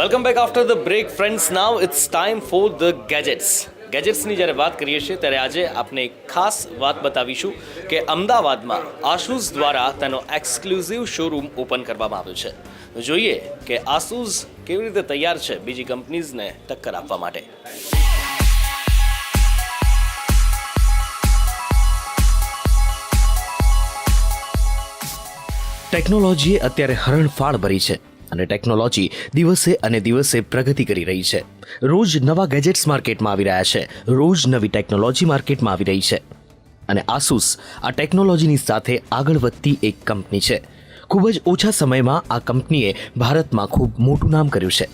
Welcome back after the break friends. Now it's time for the ગેજેટ્સની જ્યારે વાત કરીએ છીએ ત્યારે આજે આપને એક ખાસ વાત બતાવીશું કે અમદાવાદમાં આસુસ દ્વારા તેનો એક્સક્લુઝિવ શોરૂમ ઓપન કરવામાં આવ્યો છે. તો જોઈએ કે આસુસ કેવી રીતે તૈયાર છે બીજી કંપનીઝને ટક્કર આપવા માટે. ટેકનોલોજીએ અત્યારે હરણફાળ ભરી છે અને ટેકનોલોજી દિવસે અને દિવસે પ્રગતિ કરી રહી છે. રોજ નવા ગેજેટ્સ માર્કેટમાં આવી રહ્યા છે, રોજ નવી ટેકનોલોજી માર્કેટમાં આવી રહી છે અને આસુસ આ ટેકનોલોજીની સાથે આગળ વધતી એક કંપની છે. ખૂબ જ ઓછા સમયમાં આ કંપનીએ ભારતમાં ખૂબ મોટું નામ કર્યું છે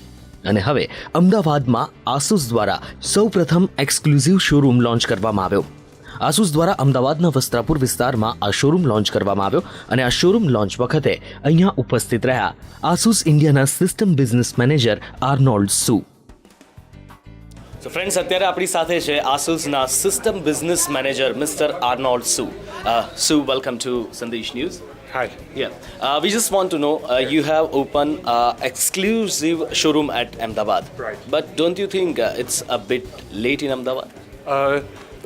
અને હવે અમદાવાદમાં આસુસ દ્વારા સૌપ્રથમ એક્સક્લુઝિવ શોરૂમ લોન્ચ કરવામાં આવ્યો. આસુસ દ્વારા અમદાવાદના વસ્ત્રાપુર વિસ્તારમાં આ શોરૂમ લોન્ચ કરવામાં આવ્યો અને આ શોરૂમ લોન્ચ વખતે અહીંયા ઉપસ્થિત રહ્યા આસુસ ઇન્ડિયાના સિસ્ટમ બિઝનેસ મેનેજર આર્નોલ્ડ સુ. સો ફ્રેન્ડ્સ, અત્યારે આપણી સાથે છે આસુસના system business manager mister Arnold Su. Su, welcome to Sandesh news. Hi. Yeah. We just want to know, you have opened exclusive showroom at Ahmedabad. Right. But don't you think it's a bit late in Ahmedabad?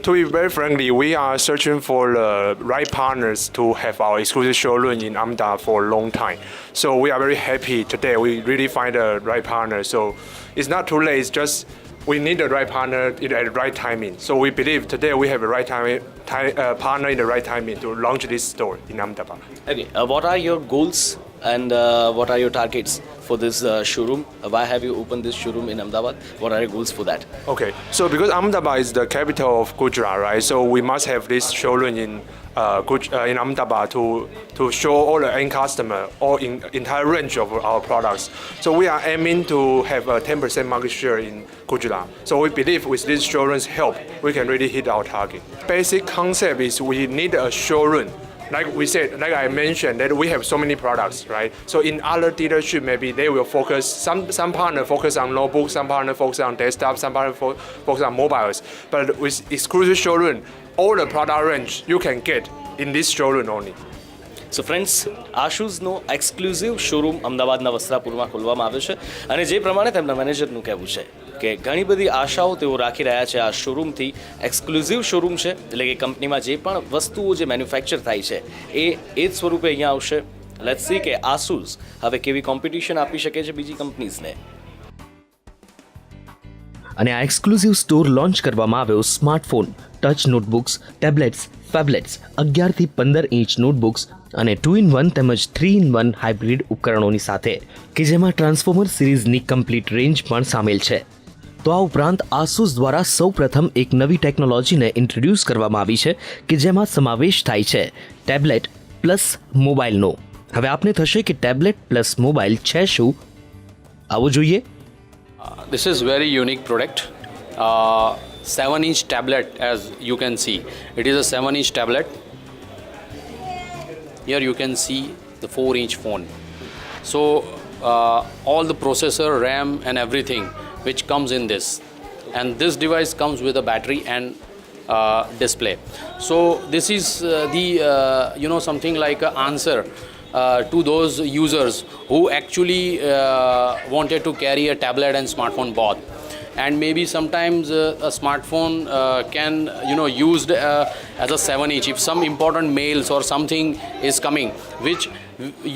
To be very frankly, we are searching for the right partners to have our exclusive showroom in Ahmedabad for a long time. So we are very happy today. We really find the right partner. So it's not too late. It's just we need the right partner at the right timing. So we believe today we have a right partner in the right timing to launch this store in Ahmedabad. Okay. What are your goals and what are your targets for this showroom? Why have you opened this showroom in Ahmedabad? What are your goals for that? Okay, so because Ahmedabad is the capital of Gujarat, right? So we must have this showroom in Ahmedabad to show all the end customer or in entire range of our products. So we are aiming to have a 10% market share in Gujarat. So we believe with this showroom's help, we can really hit our target. Basic concept is we need a showroom. Like we said, like I mentioned, that we have so many products, right? So in other dealership, maybe they will focus, some partner focus on notebooks, some partner focus on desktop, some partner focus on mobiles. But with exclusive showroom, all the product range you can get in this showroom only. So friends, આશુઝનો exclusive showroom અમદાવાદના વસ્ત્રાપુરમાં ખોલવામાં આવ્યો છે અને જે પ્રમાણે તેમના મેનેજરનું કહેવું છે કે ઘણી બધી આશાઓ તેઓ રાખી રહ્યા છે આ શોરૂમથી. એક્સક્લુઝિવ શોરૂમ છે એટલે કે કંપનીમાં જે પણ વસ્તુઓ જે મેન્યુફેક્ચર થાય છે એ જ સ્વરૂપે અહીંયા આવશે. લેટ્સ સી કે આસુસ હવે કેવી કોમ્પિટિશન આપી શકે છે બીજી કંપનીઝને. અને આ એક્સક્લુઝિવ સ્ટોર લોન્ચ કરવામાં આવ્યો smartphone, touch notebooks, tablets, phablets, 11થી 15 ઇંચ નોટબુક્સ અને 2-in-1 તેમજ 3-in-1 હાઇબ્રિડ ઉપકરણોની સાથે કે જેમાં ટ્રાન્સફોર્મર સિરીઝની કમ્પ્લીટ રેન્જ પણ સામેલ છે. તો આ ઉપરાંત આસુસ દ્વારા સૌપ્રથમ એક નવી ટેકનોલોજીને ઇન્ટ્રોડ્યુસ કરવામાં આવી છે કે જેમાં સમાવેશ થાય છે ટેબ્લેટ પ્લસ મોબાઈલનો. હવે આપને થશે કે ટેબ્લેટ પ્લસ મોબાઈલ છે શું? આવો જોઈએ. This is very unique product. 7-inch tablet, as you can see. It is a 7-inch tablet. Here you can see the 4-inch phone. So all the processor, RAM and everything which comes in this. And this device comes with a battery and display. So this is something like an answer to those users who actually wanted to carry a tablet and smartphone both. And maybe sometimes a smartphone can used as a 7-inch if some important mails or something is coming which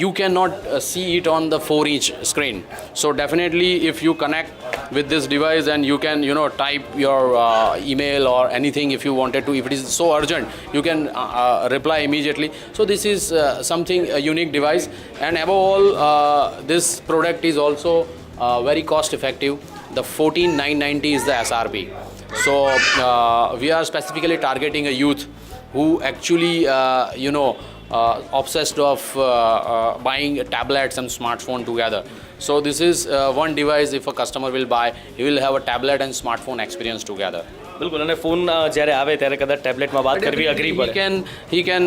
you cannot see it on the 4-inch screen. So definitely if you connect with this device and you can type your email or anything if you wanted to, if it is so urgent you can reply immediately. So this is something a unique device, and above all this product is also very cost effective. The 14,990 is the SRP. So we are specifically targeting a youth who actually obsessed of buying tablets and smartphone together. So this is one device. If a customer will buy, he will have a tablet and smartphone experience together. બિલકુલ. અને phone જ્યારે આવે ત્યારે કદાચ ટેબ્લેટમાં વાત કરવી અઘરી પડે. He can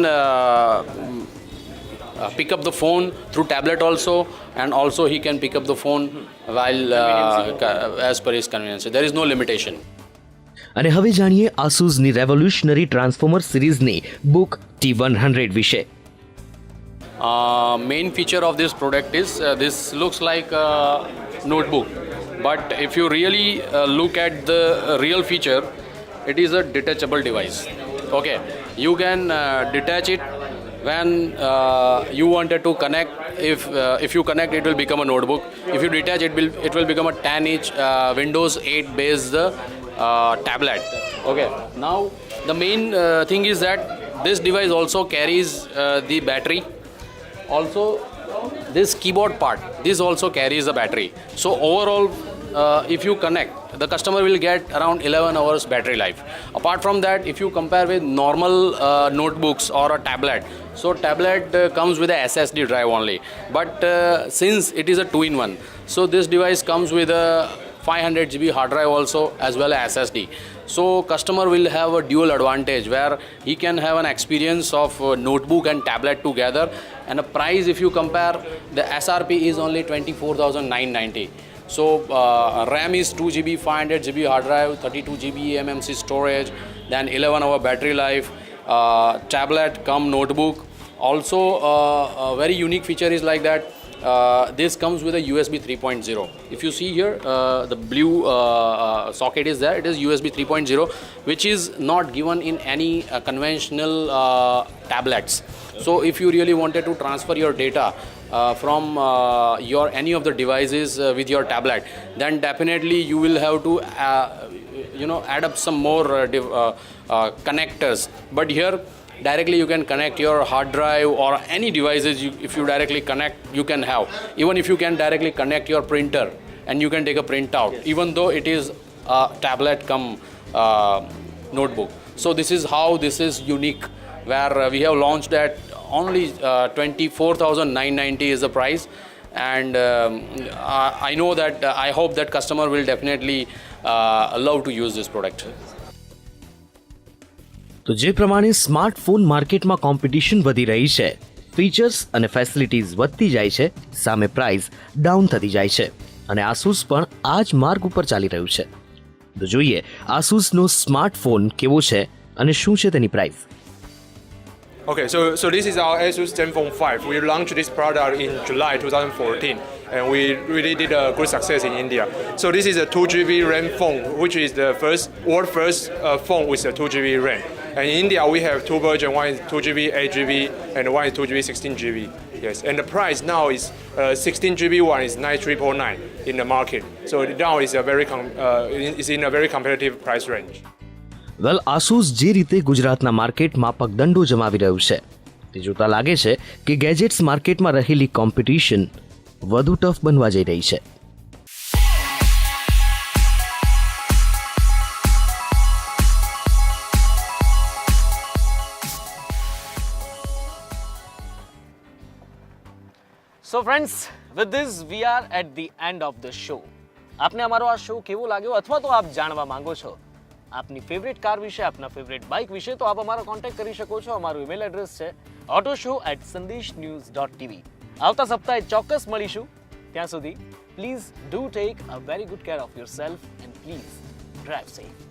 pick up the phone through tablet also, and also he can pick up the phone while as per his convenience. There is no limitation. અને હવે જાણીએ આસુસની રેવોલ્યુશનરી ટ્રાન્સફોર્મર સિરીઝની બુક T100 વિશે. Main feature of this product is this looks like notebook. But if you really look at the real feature, it is a detachable device. Okay, you can detach it when you wanted to connect. If you connect, it will become a notebook. If you detach, it will become a 10-inch Windows 8 based tablet. Okay. Now the main thing is that this device also carries the battery. Also, this keyboard part, this also carries a battery. So overall, if you connect, the customer will get around 11 hours battery life. Apart from that, if you compare with normal notebooks or a tablet, so tablet comes with a SSD drive only. But since it is a 2-in-1, so this device comes with a 500 GB hard drive also as well as SSD. So customer will have a dual advantage where he can have an experience of notebook and tablet together. And a price, if you compare, the SRP is only 24,990. So RAM is 2 GB, 500 GB hard drive, 32 GB eMMC storage, then 11-hour battery life, tablet come notebook. Also, a very unique feature is like that. This comes with a USB 3.0. If you see here, the blue socket is there. It is USB 3.0, which is not given in any conventional tablets. So if you really wanted to transfer your data from your any of the devices with your tablet, then definitely you will have to add up some more connectors. But here directly you can connect your hard drive or any devices. If you directly connect, you can have. Even if you can directly connect your printer and you can take a printout, even though it is a tablet come notebook. So this is how this is unique, where we have launched at only 24,990 is the price. And I know that I hope that customer will definitely love to use this product. તો જે પ્રમાણે smartphone માર્કેટમાં competition વધી રહી છે, features અને facilities વધતી જાય છે, સામે પ્રાઇસ ડાઉન થતી જાય છે અને આસુસ પણ આ જ માર્ગ ઉપર ચાલી રહ્યું છે. તો જોઈએ આસુસનો સ્માર્ટફોન કેવો છે અને શું છે તેની price. Okay, so this is our Asus Zenfone 5. We launched this product in July 2014, and we really did a good success in India. So this is a 2 GB RAM phone, which is the world first phone with a 2 GB RAM. And in India, we have two versions. One is 2 GB, 8 GB, and one is 2 GB, 16 GB. Yes, and the price now is 16 GB one is 9,349 in the market. So now is is in a very competitive price range. Well, Asus જે રીતે ગુજરાતના માર્કેટમાં પગદંડો જમાવી રહ્યું છે, તે જોતા લાગે છે કે ગેજેટ્સ માર્કેટમાં રહેલી કોમ્પિટિશન વધુ ટફ બનવા જઈ રહી છે. So friends, with this we are at the end of the show. આપને અમારો આ શો કેવો લાગ્યો અથવા તો આપ જાણવા માંગો છો આપની ફેવરેટ કાર વિશે, આપના ફેવરેટ બાઇક વિશે, તો આપ અમારો કોન્ટેક્ટ કરી શકો છો. અમારું ઈમેલ એડ્રેસ છે autoshow@sandeshnews.tv. આવતા સપ્તાહે ચોક્કસ મળીશું. ત્યાં સુધી please do take a very good care of yourself and please drive safe.